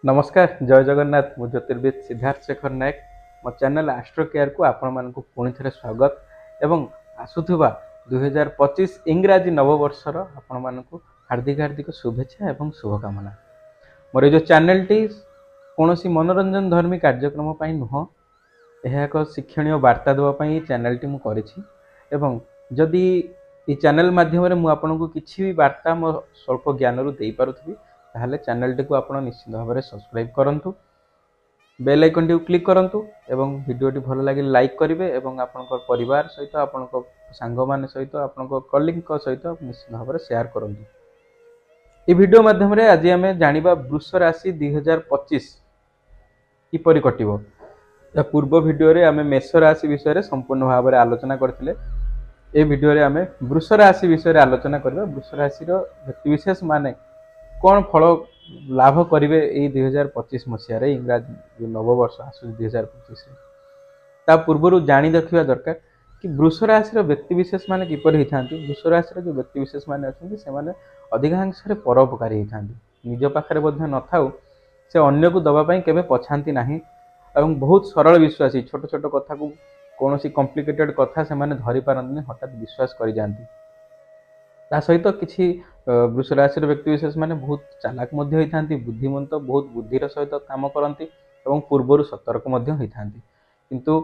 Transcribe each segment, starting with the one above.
नमस्कार जय जगन्नाथ मु ज्योतिर्विद सिद्धार्थ शेखर नायक मो चैनल एस्ट्रो केयर को आपण मानक पुणी थे स्वागत एवं आसुवा 2025 इंग्राजी नववर्षर आपण मानक हार्दिक हार्दिक शुभेच्छा एवं शुभकामना। मोर जो चैनल टी कौन मनोरंजन धर्मी कार्यक्रम नुह यह एक शिक्षणीय वार्ता देवाई चैनल टी मुझे जदि ये चैनल माध्यम मुझे किसी भी वार्ता मो स्वल्प ज्ञान रू दे पारुथबी ताहले चैनल टी को आप निश्चित भाव में सब्सक्राइब करूँ, बेल आइकन टी क्लिक करूँ एवं वीडियो टी भल लगे लाइक करेंगे और आपण परिवार सहित आपण सांग मान सहित आपण कलिंग सहित निश्चित भाव में शेयर करूँ। ये वीडियो माध्यम आज आम जाना वृष राशि 2025 किपरि कटिबो। या पूर्व वीडियो रे आम मेष राशि विषय संपूर्ण भाव में आलोचना करथिले। ए वीडियो रे आम वृष राशि विषय आलोचना करबा। वृष राशि व्यक्तिविशेष माने कौन फल लाभ करेंगे ये 2025 मसीह इंग्राजी जो नववर्ष आस 2025 ता पूर्व जाणी रखा दरकार कि वृष राशि व्यक्तिविशेष माने किपरि होता। वृष राशि जो व्यक्तिविशेष माने अच्छा से अधिकांश परोपकारी होता निज पाखे न थाऊ से अन्य को दवापाई केवे पछाती ना बहुत सरल विश्वासी छोट छोट कथा को कौन सी कॉम्प्लिकेटेड कथा से धरी पारती हठात विश्वास कर जाती। ता सहित किसी वृष राशि व्यक्तिविशेष माने बहुत चालाक होता बुद्धिमंत बहुत बुद्धिर सहित काम करती और पूर्वर सतर्क होता किंतु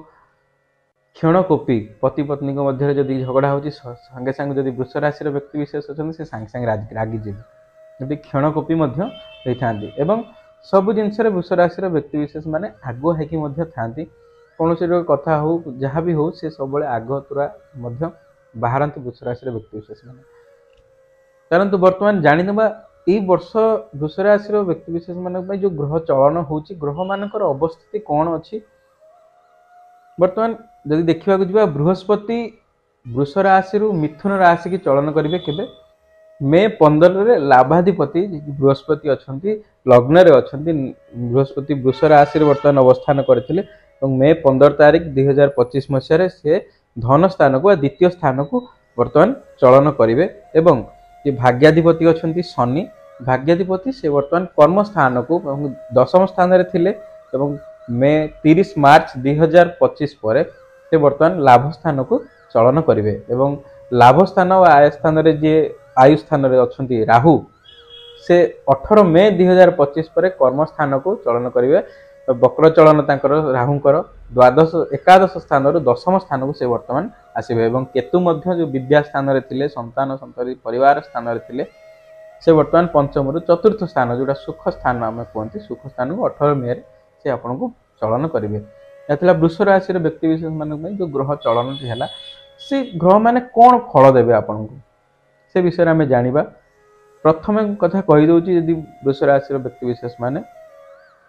क्षणकोपी पति पत्नी मध्य जदि झगड़ा हो सांगे सांगे जदि वृष राशि व्यक्तिविशेष अच्छा से सांगे सांगे रागिजे जदि क्षणकोपी होता एवं सब जिनस वृष राशि व्यक्तिविशेष माने आगुआ होती था कौन सी कथा हो जहाँ भी हो सी सब आग तुरा बाहर वृष राशि व्यक्तिविशेष माने। परंतु वर्तमान जानीना ये वर्ष वृष राशि व्यक्तिविशेष मान जो ग्रह चलन हो ग्रह मानकर अवस्थिति कौन अच्छी वर्तमान जदि देखा जा बृहस्पति वृष राशि मिथुन राशि की चलन करेंगे केबे मे 15 लाभाधिपति बृहस्पति अच्छा लग्न अच्छा बृहस्पति वृष राशि वर्तमान अवस्थान करते मे 15 तारीख 2025 मसीह से धन स्थान को द्वितीय स्थान को वर्तमान चलन करेंगे एवं ये भाग्याधिपति अच्छा शनि भाग्याधिपति से वर्तमान कर्म स्थान को दशम स्थान थिले एवं मे 30 मार्च 2025 पर से वर्तमान लाभ स्थान को चलन करेंगे एवं लाभ स्थान और आय स्थान जे आयु स्थान अच्छा राहु से 18 मे 2025 पर कर्म स्थान को चलन करेंगे वक्र चलन राहुंकर द्वादश एकादश स्थान दशम स्थान को से वर्तमान आसबे एवं केतु मध्य जो विद्या स्थान थे संतान संतति परिवार स्थान थे से वर्तमान पंचम रु चतुर्थ स्थान जोटा सुख स्थान आम कहते सुख स्थान को 18 मे से आपन को चलन करेंगे। यह वृष राशि व्यक्तिविशेष मान जो ग्रह चलन है से ग्रह माने कौन फल देवे आपन को से विषय आम जाना। प्रथम कथा कहीदे यदि वृष राशि व्यक्तिविशेष माने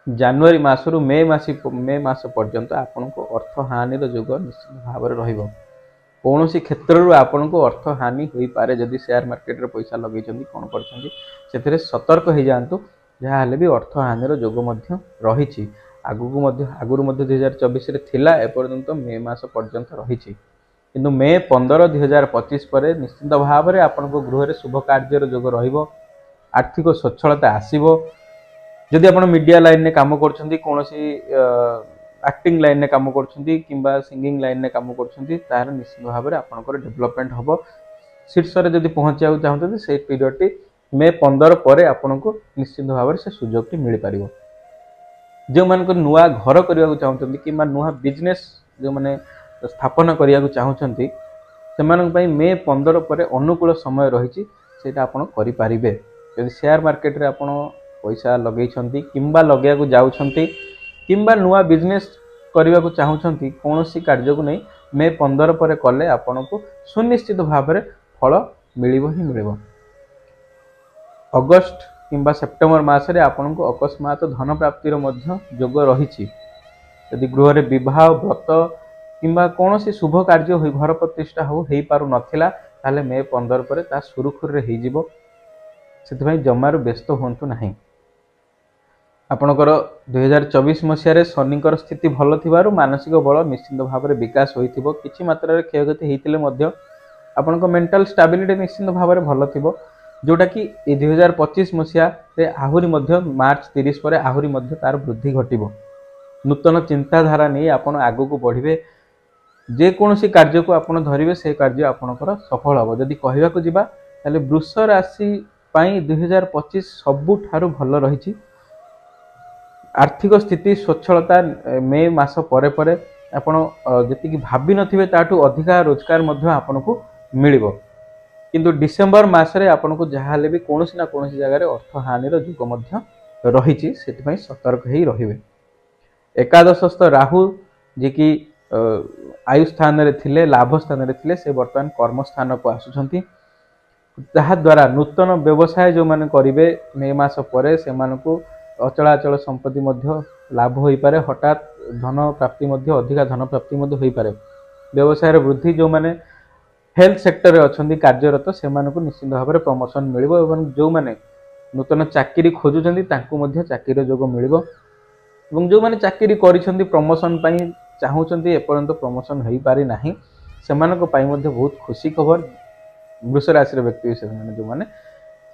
जनवरी मासरू मे मास पर्यंत आपन को अर्थ हानि जोग निश्चित भाव में रहिबो। कौन सी क्षेत्र आपन को अर्थ हानि हो पारे जदि शेयर मार्केट रे पैसा लगे कौन कर सतर्क हो जातु जहाँ भी अर्थ हानि जोग रही आगु आगुरी 2024 थिला एपर्यंत मे मास पर्यंत रही किंतु मे 15 2025 पर निश्चित भाव में आपन को गृह शुभ कार्य जोग रहिबो आर्थिक स्वच्छलता आसीबो। जदि आप मीडिया लाइन में काम कर कौन एक्टिंग लाइन में काम कर सिंगिंग लाइन में काम कर निश्चित भाव में आपंकर डेवलपमेंट हम शीर्ष में जब पहुँचा चाहते से पीरियड टी मे 15 पर आपन को निश्चित भाव में से सुजोग मिल पार। जो मान नुआ घर करने को चाहते कि नुआ बिजनेस जो मैंने स्थापना करने को चाहते से मे 15 पर अनुकूल समय रही आप करें। शेयर मार्केट रे आपन पैसा लगे किंबा लगे जाऊँगी किंबा नुआ बिजनेस करने को चाहूँगी कौन सी कार्य को नहीं मे 15 पर कले आपन को सुनिश्चित भाव में फल मिल ही मिल। अगस्ट किंबा सेप्टेम्बर मसरे आपन को अकस्मात धन प्राप्तिर जोग रही यदि गृह विवाह व्रत किंबा कौन सी शुभ कार्य हो घर प्रतिष्ठा हो पारु नथिला ताले मे 15 पर ता सुरुखुर हो से जमार व्यस्त हूँ ना। आपणकर 2024 मसीह शनिकर स्थिति भल थी मानसिक बल निश्चित भाव में विकास हो कि मात्रा क्षयक्षति होते आपण मेंटल स्टेबिलिटी निश्चित भाव में भल थी जोटा कि 2025 मसीहा आहरी मार्च 30 पर आहरी तार वृद्धि घटिबो। नूतन चिंताधारा नहीं आपण आगु को बढ़े जेकोसी कार्य को आपण धरिवे से कार्य आपणकर सफल हम। जदि कहवाक जिबा ताले वृष राशि 2025 सबुठारु भल रही। आर्थिक स्थिति स्वच्छलता मे मास परे परे आपण जति भाबी नथिबे ताटू अधिका रोजगार मध्य आपन को मिलिबो। किंतु डिसेंबर मासरे आपन को जहा ले भी कोनोसी ना कोनोसी जगह रे अर्थ हानिर जुग मध्य रहिछि, सेति पई सतर्क हेई रहिबे। एकादशस्थ राहु जे कि आयु स्थान रे थिले, लाभ स्थान रे थिले, से वर्तमान कर्म स्थान को आसुछंती। जहा द्वारा नूतन व्यवसाय जो माने करिवे मे मास परे से मानको अचलाचल संपत्ति मध्य लाभ होई पारे, हठात धन प्राप्ति मध्य अधिका धन प्राप्ति मध्य होई पारे। व्यवसाय रे वृद्धि जो माने हेल्थ सेक्टर रे अछंती कार्यरत से मानको निश्चित भाव में प्रमोशन मिलिबो एवं जो माने नूतन चाकरी खोजुचंती तांको मध्य चाकरी जोग मिलिबो एवं जो माने चाकरी करिसंती प्रमोशन पई चाहूचंती एपर्यंत प्रमोशन होई पारि नाही, सेमानको पई मध्य बहुत खुशी खबर। वृष राशि रे व्यक्ति विशेष माने जो माने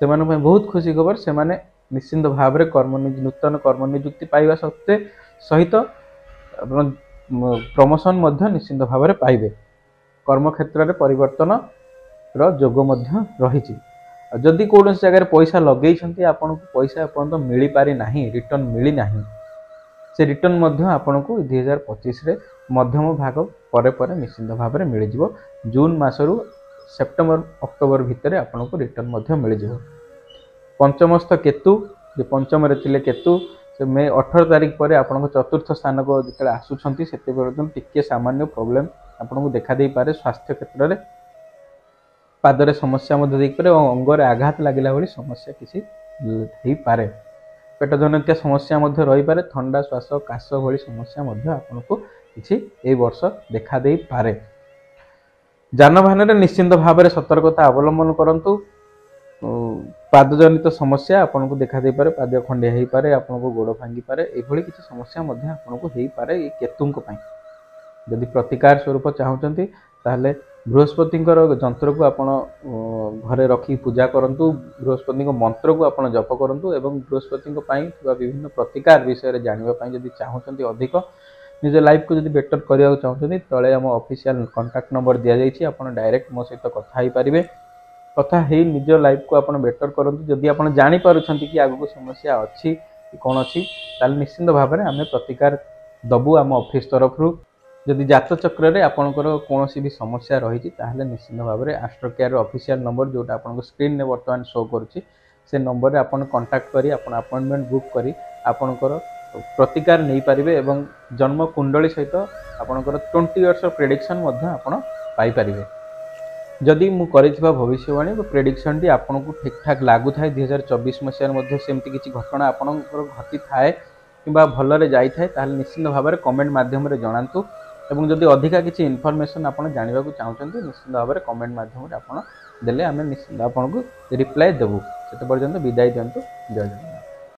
सेमानको पई बहुत खुशी खबर। से माने निश्चित भाव में नूतन कर्म नियुक्ति पाइबा सत्ते सहित प्रमोशन मध्य निश्चित भाव में पाइबे। कर्म क्षेत्र में परिवर्तन जोग मध्य रही। जदि कौन जगह पैसा लगे आपन को पैसा एपर्यंत मिल पारि नाही, रिटर्न मिली नाही, से रिटर्न मध्य आपन को 2025 रे मध्यम भाग परे परे निश्चित भाव में मिल जिवो। जून मासरू सेप्टेम्बर अक्टोबर भितर आपन को रिटर्न मध्य मिल जिवो। पंचमस्थ केतु जो पंचम रे थिले केतु से मे 18 तारिख पर आपन चतुर्थ स्थान को जिते आसुछंती सेते पर्यंत टिके सामान्य प्रॉब्लम आपन को देखा दे पारे। स्वास्थ्य क्षेत्र में पादरे समस्या मध्य देख पारे और अंगरे आघात लागिला भली समस्या किसी हेई पारे। पेट जनित समस्या मध्य रही पारे, ठंडा श्वास काश भली समस्या मध्य आपन को किसी ए वर्ष देखा दे पारे। जानवाहन रे निश्चित भाव में सतर्कता अवलंबन करंतु। पाद जनित समस्या आपन को देखा दे पारे, पाद खंडिया हेई पारे, आपन को गोड़ भांगी पारे, एभली किसी समस्या मध्य आपन को हेई पारे। ए केतुंक पई जदि प्रतिकार स्वरूप चाहूचंती ताहले बृहस्पति जंत्र को आपन घरे रखी पूजा करंतु, बृहस्पति मंत्र को आपन जप करंतु एवं बृहस्पति पई विभिन्न प्रतिकार विषय रे जानिबा पई जदि चाहूचंती अधिक निज लाइफ को जदि बेटर करिया चाहूचंती तळे हम ऑफिशियल कांटेक्ट नंबर दिया जायछि, आपन डायरेक्ट मो सहित कथा हेई पारिबे। कथा हेई निज लाइफ को आपन बेटर करंतु। जदि आपन जानि पारुछंती कि आगु को समस्या अछि कि कोन अछि ताल निश्चित भाव में आमे प्रतिकार दबु आम ऑफिस तरफ रु। जदि जात चक्र रे आपनकर कोनोसी भी समस्या रही ताहले निश्चित भाव में एस्ट्रो केयर ऑफिशियल नंबर जोटा आपन स्क्रीन ने वर्तमान शो करुछि से नंबर रे आपन कांटेक्ट करी आपन अपॉइंटमेंट बुक करी आपनकर प्रतिकार नहीं पारिबे एवं जन्म कुंडली सहित आपनकर 20 इयर्स प्रेडिक्शन मध्य आपन पाई पारिबे। जदि मु करिथिबा भविष्यवाणी प्रेडिक्शन टी आपन को ठीक ठाक लागु थाए 2024 मसीह मध्ये सेमती किछि घटना आपनकर घटी थाए किबा भलरे जाई थाए ताहले निश्चित भाव में कमेंट माध्यम रे जणांतु एवं जदि अधिका किछि इन्फॉर्मेशन आपन जानिबा को चाहउछन्ती निश्चित भाव में कमेंट माध्यम रे आपन देले आमे निश्चित आपन को रिप्लाई देबु। सेते पर्यंत विदाई दियंतु। जय जय।